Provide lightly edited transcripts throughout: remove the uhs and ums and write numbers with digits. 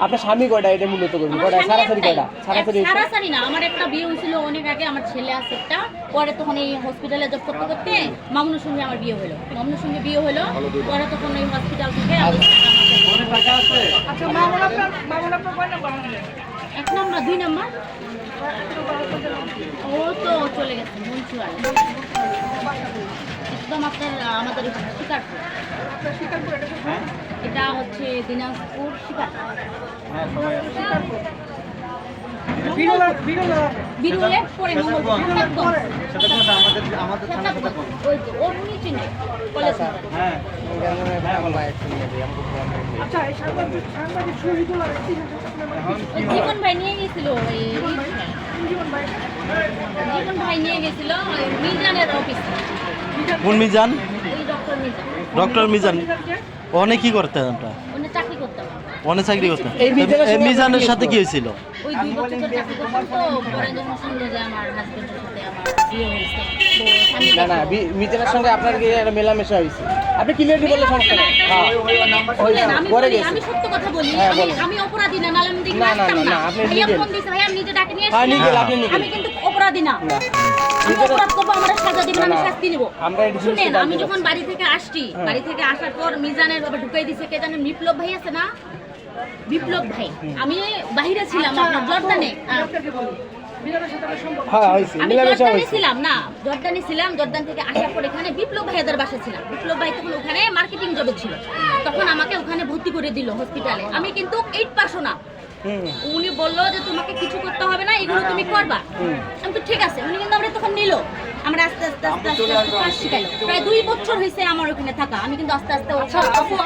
আপনার স্বামী কয়টা এটা মূলত করবেন কয়টা সারাসারি কয়টা সারাসারি না আমার একটা বিয়ে হয়েছিল অনেক আগে আমার ছেলে আছে একটা পরে তখন এই হসপিটালে জব করতে করতে মামুনের সঙ্গে আমার বিয়ে হলো মামুনের সঙ্গে বিয়ে হলো পরে তখন এই হসপিটাল থেকে আচ্ছা মামুন আপনার কয় নাম্বার? 1 নম্বর 2 নম্বর ও তো চলে গেছে মনসুয়ার একদম আপনার আমাদের শিকারপুর এটা হচ্ছে দিনাজপুর শিকারপুর বিরুলে পরে মঙ্গলপুর ওই তো ওর নিচে নেই কলেজ আচ্ছা এই সাংবাদিক শহীদুল আর জীবন ভাই নিয়ে গেছিল জীবন ভাই জীবন ভাই নিয়ে গেছিল মিজানের অফিস কোন মিজান? ওই ডক্টর মিজান ওখানে কি করতেন আপনারা? উনি চাকরি করতেন ওখানে চাকরি করতেন এই মিজানের সাথে কি হয়েছিল? ওই 2 বছর ধরে চাকরি করতেন তো পরে যখন শুনলো যে আমার হাজবেন্ডের সাথে আমার বিয়ে হয়েছে না না মিজানের সঙ্গে আপনার কি একটা মেলামেশা হয়েছে আপনি ক্লিয়ারলি বললে সমস্যা নেই আমি সত্য কথা বলি আমি অপরাধী না নালে আমি দেখি না, না, আসতাম না, না আপনি ভাইয়া legal। ফোন দিয়েছে ভাই আমি নিজে ডাকে নিয়ে হ্যাঁ, আসছি legal, আপনি legal। আমি কিন্তু অপরাধী না আমি অপরাধ করবো আমার সাজা দিবেন আমি না, শাস্তি নিব আমরা এই জিনিসটা শুনেন আমি জানতে যখন বাড়ি থেকে আসছি বাড়ি থেকে আসার পর মিজানের বাবা ঢুকাই দিছে কে জানেন বিপ্লব ভাই আছে না বিপ্লব ভাই আমি বাইরে ছিলাম আপনার জর্দানে বিরাটের সাথে আমার সম্পর্ক হ্যাঁ হয়েছে আমি মেলামেশা জর্দানে হয়েছে ছিলাম না জর্দানে ছিলাম জর্দান থেকে আসার পর এখানে বিপ্লব ভাইয়াদের বাসা ছিলাম বিপ্লব ভাই তখন ওখানে মার্কেটিং জবে ছিল তখন আমাকে ওখানে ভর্তি করে দিল হসপিটালে আমি কিন্তু 8 পাসও না উনি বললো যে তোমাকে কিছু করতে হবে না এগুলো তুমি করবা আমি তো ঠিক আছে উনি কিন্তু আমরা তখন নিল আমরা আস্তে আস্তে কাজ শিখাইলো প্রায় 2 বছর হয়েছে আমার ওখানে থাকা আমি কিন্তু আস্তে আস্তে আচ্ছা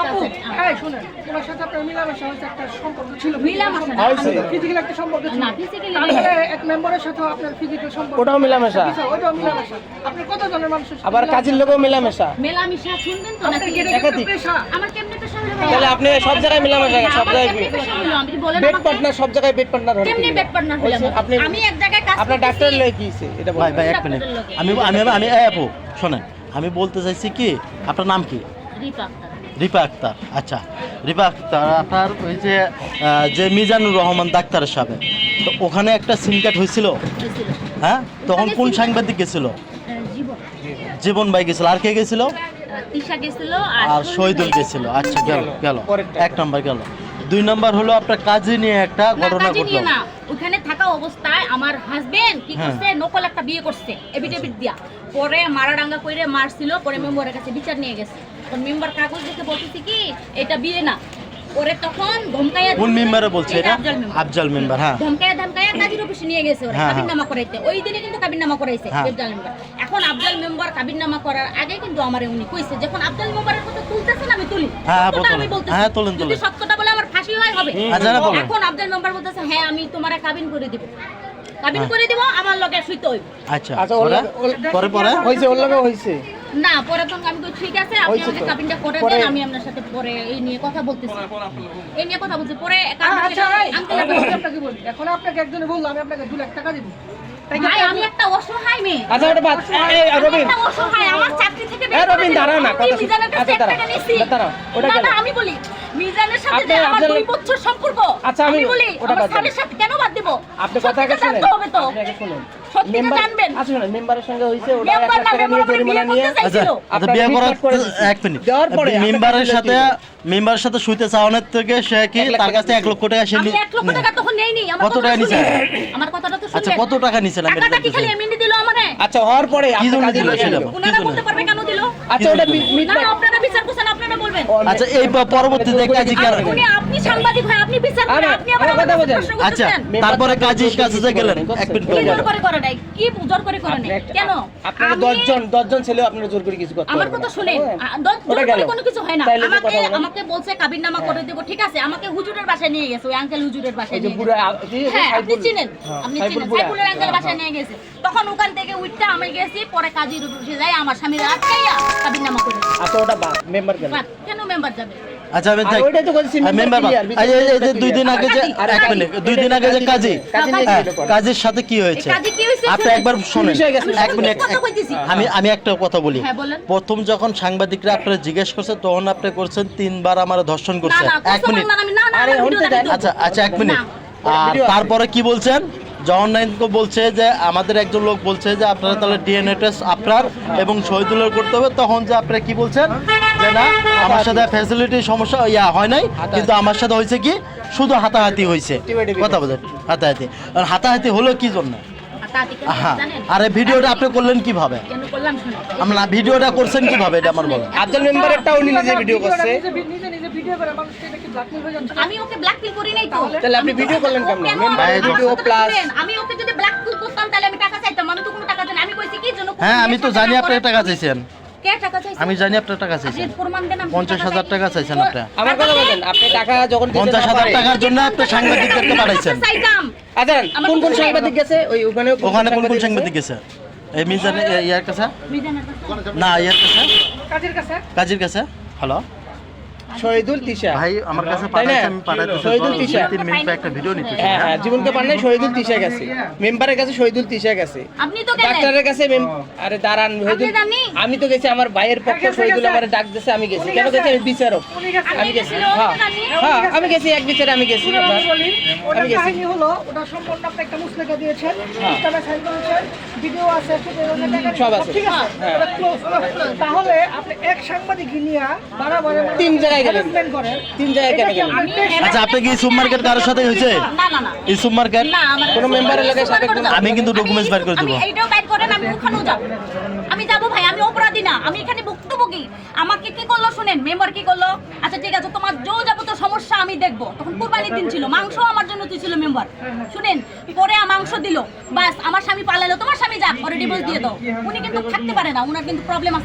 আপু এই শুনেন ওনার সাথে আপনার মিলামেশা হয়েছে একটা সম্পর্ক ছিল মিলামেশা না, হয়েছে। ফিজিক্যাল একটা সম্পর্ক ছিল না ফিজিক্যালি তারপরে এক মেম্বারের সাথে আপনার ফিজিক্যাল সম্পর্ক ওটাও মেলামেশা ওটাও মিলামেশা আপনার কতজনের মানুষের সাথে আবার কাজের লোকও মেলামেশা মেলামেশা শুনবেন তো আপনার নাকি কি এটা একাধিক। পেশা আমার কেমনে পেশা হলো ভাই তাহলে আপনি সব জায়গায় মেলামেশা সব আমার জায়গায় কেমনে পেশা হলো আমি বলেন বেড আমাকে পার্টনার সব জায়গায় বেড পার্টনার হন কেমনে বেড পার্টনার হলাম আপনি আমি এক জায়গায় কাজ আপনার ডাক্তার লয় কি হইছে এটা ভাই বলেন ভাই এক মিনিট আমি আমি আমি এই আপু শোনেন আমি বলতে চাইছি কি আপনার নাম কি? রিপা রিপা আক্তার। আচ্ছা রিপা আক্তার আপনার ওই যে যে মিজানুর রহমান ডাক্তারের সাথে তো ওখানে একটা সিম কার্ড হয়েছিল হয়েছিল হ্যাঁ তখন কোন সাংবাদিক গেছিল? জীবন জীবন ভাই গেছিল আর কে গেছিল? তিশা গেছিল আর শহীদুল গেছিল। আচ্ছা গেল গেল পরেরটা। 1 নম্বর গেল 2 নম্বর হলো আপনার কাজে নিয়ে একটা ঘটনা কাজে ঘটলো নিয়ে না ওখানে থাকা অবস্থায় আমার হাজবেন্ড কি হ্যাঁ। করছে নকল একটা বিয়ে করছে এভিডেভিট দিয়া পরে মারাডাঙ্গা কইরে মারছিল পরে মেম্বারের কাছে বিচার নিয়ে গেছে তো মেম্বার কাগজ দেখে বলতেছি কি এটা বিয়ে না পরে তখন ধমকাইয়া কোন মেম্বারে বলছে এটা? আফজাল মেম্বার আফজাল মেম্বার হ্যাঁ ধমকাইয়া কাজীর অফিসে নিয়ে গেছে ওরা হ্যাঁ, কাবিননামা করাইতে ওই দিনে কিন্তু কাবিননামা করাইছে হ্যাঁ। আফজাল মেম্বার এখন আফজাল মেম্বার কাবিননামা করার আগে কিন্তু আমারে উনি কইছে যখন আফজাল মেম্বারের কথা তুলতেছেন আমি তুলি হ্যাঁ, সত্যটা বলেন। আমি বলতেছি হ্যাঁ, তোলেন, যদি তোলেন। সত্যটা বলে আমার ফাঁসি হয় হবে আচ্ছা, না, বলেন। এখন আফজাল মেম্বার বলতেছে হ্যাঁ আমি তোমারে কাবিন করে দিব কাবিন করে দিব আমার লগে শুইতে হইব আচ্ছা আচ্ছা পরে পরে পরে হইছে ওর লগে হইছে না পরে তখন আমি তো ঠিক আছে আপনি হয়েছে আমাকে তো। কাবিনটা করে পরে- দেন আমি আপনার সাথে পরে এই নিয়ে কথা বলতেছি এই নিয়ে কথা বলছি পরে আচ্ছা আঙ্কেল আমি আপনাকে বলি এখন আপনাকে একজনে বললো আমি আপনাকে 2 লাখ টাকা দিব তাই কি ভাই আমি একটা অসহায় মেয়ে আচ্ছা ওটা বাদ এই আমি রবিন একটা অসহায় আমার চাকরি থেকে বের এই করে রবিন, দিল। দাঁড়াও না, আমি কথা শুন। মিজানের কাছে আচ্ছা, 1 টাকা দাঁড়াও। নিছি দাঁড়াও, ওটা না, গেল। না, আমি বলি মিজানের সাথে আপনি যে আমার আফজাল- 2 বছর সম্পর্ক আচ্ছা, আমি বলি ওটা আমার বাদ দেন। স্বামীর সাথে কেন বাদ দিব আপনি কথা আগে সত্যিটা শুনেন জানতে হবে তো আপনি আগে শুনেন সত্যিটা মেম্বার জানবেন আচ্ছা শুনেন মেম্বারের সঙ্গে হইছে ওটা 1 মেম্বার লাখ না টাকা নিয়ে মেম্বার জরিমানা নিয়ে বিয়ে করতে আচ্ছা চাইছিল আচ্ছা আপনাকে বিয়ে করার রিপোর্ট করে দিচ্ছি। এক মিনিট দেওয়ার পরে মেম্বারের আপনাকে সাথে মেম্বারের সাথে শুইতে চাওয়ানোর থেকে সে কি 1 লাখ তার টাকা কাছে 1 লক্ষ টাকা সে আমি 1 লক্ষ টাকা তখন নেইনি আমার কত কথাটা টাকা নিছে? শুনেন। আমার কথাটা তো আচ্ছা শুনবেন কত টাকা নিছেন আমি টাকাটা কি খালি এমনি দিল আমারে আচ্ছা হওয়ার পরে কি আপনি জন্য কাজে দিল লাগিয়ে সেটা দিল। বল? উনারা কি বলতে পারবে কেন দিল আচ্ছা ওটা না আপনারা বিচার করছেন আপনারা বলবেন আচ্ছা এই পরবর্তীতে কাজী কি আর আপনি সাংবাদিক ভাই আপনি বিচার করেন আপনি আবার আরে কথা আমাকে বোঝেন। প্রশ্ন আচ্ছা করতেছেন তারপরে কাজীর কাছে যে গেলেন এক মিনিট কি জোর করে করে নাই কি জোর করে করে নাই কেন আপনারা আমি- 10 জন ছেলে আপনারা জোর করে কিছু করতে আমার পারবেন কথা না। শুনেন হ্যাঁ। জোর ওটা করে গেল। কোনো কিছু হয় না তাইলে যে আমাকে কথা বলেন। আমাকে বলছে কাবিননামা করে দেব ঠিক আছে আমাকে হুজুরের বাসায় নিয়ে গেছে ওই আঙ্কেল হুজুরের বাসায় ওই যে নিয়ে বুড়া গেছে। হ্যাঁ আপনি চিনেন আপনি চিনেন সাইফুলের আঙ্কেল বাসায় নিয়ে গেছে তখন ওখান থেকে উঠটা আমি গেছি পরে কাজীর অফিসে যাই আমার স্বামীর আটকাইয়া কাবিননামা করে দিছে। আচ্ছা ওটা বাদ মেম্বার গেল বাদ, কেন মেম্বার যাবে আচ্ছা আমি আর ওইটাই তো বলছি, member মেম্বার clear, এই যে 2 দিন আগে যে আর এক মিনিট 2 দিন আগে যে কাজী কাজী নিয়ে হ্যাঁ, ছিল পরে। কাজীর সাথে কি হয়েছে কাজী কি হয়েছে আপনি একবার শুনেন পুলিশ হয়ে গেছে। এক মিনিট কথা কইতেছি। আমি একটা কথা বলি হ্যাঁ, বলেন। প্রথম যখন সাংবাদিকরা আপনারা জিজ্ঞেস করছে তখন আপনি করছেন 3 বার আমার ধর্ষণ না করছে না এক মিনিট আরে, ভিডিও হতে দেন। আচ্ছা আচ্ছা এক মিনিট না। আর ভিডিও আছে। তারপরে কি বলছেন জওয়ানকে বলছে যে আমাদের একজন লোক বলছে যে আপনারা তাহলে ডিএনএ টেস্ট আপনার এবং শহীদুলের করতে হবে তখন যে আপনারা কি বলছেন যে না আমার সাথে ফ্যাসিলিটি সমস্যা হয় নাই কিন্তু আমার সাথে হয়েছে কি শুধু হাতাহাতি হয়েছে কথা বলেন হাতাহাতি আর হাতাহাতি হলো কি জন্য হ্যাঁ আরে ভিডিওটা আপনি করলেন কিভাবে কেন করলাম শুনুন আমরা ভিডিওটা করছেন কিভাবে এটা আমার বলেন আফজাল মেম্বারেরটা উনি নিজে ভিডিও করছে। নিজে নিজে ভিডিও করে মানুষকে এটা কি ব্ল্যাকমেল হয়ে যাচ্ছে না? আমি ওকে ব্ল্যাকমেল করি নাই তো তাহলে আপনি ভিডিও করলেন কেমন? কেন? মেম্বার এই ভিডিও আমার সাথে প্লাস করবেন। আমি ওকে যদি ব্ল্যাকমেল করতাম তাহলে আমি টাকা চাইতাম আমি তো কোনো টাকা চাই না আমি কইছি কি জন্য হ্যাঁ আমি তো জানি আপনি টাকা চাইছেন কে টাকা চাইছে আমি জানি আপনার টাকা আপনি চাইছেন প্রমাণ দেন আমি 50,000 টাকা চাইছেন আপনি আমার কথা বলেন, আপনি টাকা যখন দিতে না 50,000 পারে- টাকার জন্য আপনি সাংবাদিকদেরকে পাঠাইছেন চাইতাম আচ্ছা, আমার কোন কোন কোনো সাংবাদিক গেছে? ওখানে ওখানে কোন সাংবাদিক গেছে এই মিজান ইয়ার কাছে মিজানের কাছে না ইয়ার কাছে কাজের কাছে কাজীর কাছে হ্যালো শহীদুল তিশা। ভাই আমার কাছে তাই না? পাঠাইছে আমি পাঠাইতেছি শহীদুল তিশা। 3 মিনিট একটা ভিডিও নিতেছি হ্যাঁ হ্যাঁ, জীবনকে পান নাই, শহীদুল তিশা গেছে। মেম্বারের কাছে শহীদুল তিশা গেছে। আপনি তো গেলেন ডাক্তারের কাছে আরে দাঁড়ান শহীদুল, জানি? আমি তো গেছি, আমার ভাইয়ের পক্ষ শহীদুল আমার ডাক দিয়েছে, আমি গেছি। কেন গেছি? আমি বিচারক। উনি গেছে আমি গেছি। গেছিল, হ্যাঁ জানি? হ্যাঁ, আমি গেছি, এক বিচারে আমি গেছি। পুরো আমি বলি ওটার আমি গেছি। কাহিনী হলো ওটা সম্পূর্ণ আপনি একটা মুসলেখা দিয়েছেন হ্যাঁ। ইসলামে সাইন করেছেন ভিডিও আছে সব আছে। ঠিক আছে হ্যাঁ। ওটা close। তাহলে আপনি এক সাংবাদিক নিয়ে বাড়াবাড়ি 3 জায়গায় গেলেন। harassment করেন 3 জায়গায় কেন এটা কি গেলেন? আপনার পেশা? আচ্ছা আপনি কি সুপ মার্কেট কারোর সাথে হয়েছে না না না ইসুপ মার্কেট না আমার কোনো মেম্বারের লাগে সাবেক মেম্বার। আমি কিন্তু documents বের করে দিব। আমি এইটাও বাইর করেন আমি ওখানেও যাব আমি যাব ভাই আমি অপরাধী না আমি এখানে ভুক্তভোগী আমাকে কি করলো শুনেন মেম্বার কি করলো আচ্ছা ঠিক আছে তোমার যাবতীয় সমস্যা আমি দেখবো তখন কুরবানির দিন ছিল মাংস আমার জন্য তুই ছিল মেম্বার শুনেন পরে মাংস দিল বাস আমার স্বামী পালালো তোমার স্বামী যাক পরে ডিভোর্স দিয়ে দাও উনি কিন্তু থাকতে পারে না উনার কিন্তু প্রবলেম আছে